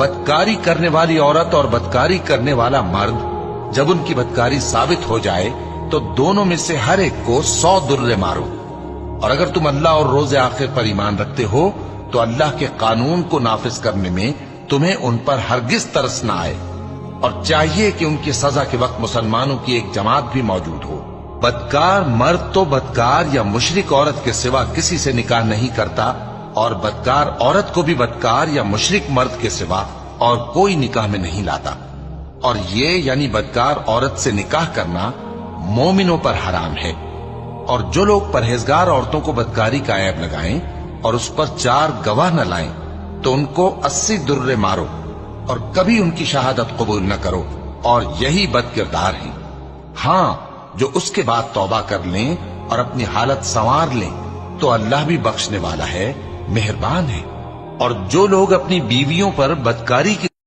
بدکاری کرنے والی عورت اور بدکاری کرنے والا مرد جب ان کی بدکاری ثابت ہو جائے تو دونوں میں سے ہر ایک کو 100 درے مارو۔ اور اگر تم اللہ اور روز آخر پر ایمان رکھتے ہو تو اللہ کے قانون کو نافذ کرنے میں تمہیں ان پر ہرگز ترس نہ آئے، اور چاہیے کہ ان کی سزا کے وقت مسلمانوں کی ایک جماعت بھی موجود ہو۔ بدکار مرد تو بدکار یا مشرک عورت کے سوا کسی سے نکاح نہیں کرتا، اور بدکار عورت کو بھی بدکار یا مشرک مرد کے سوا اور کوئی نکاح میں نہیں لاتا۔ اور یہ یعنی بدکار عورت سے نکاح کرنا مومنوں پر حرام ہے۔ اور جو لوگ پرہیزگار عورتوں کو بدکاری کا عیب لگائیں اور اس پر 4 گواہ نہ لائیں تو ان کو 80 درے مارو، اور کبھی ان کی شہادت قبول نہ کرو، اور یہی بد کردار ہیں۔ ہاں، جو اس کے بعد توبہ کر لیں اور اپنی حالت سنوار لیں تو اللہ بھی بخشنے والا ہے، مہربان ہے۔ اور جو لوگ اپنی بیویوں پر بدکاری کی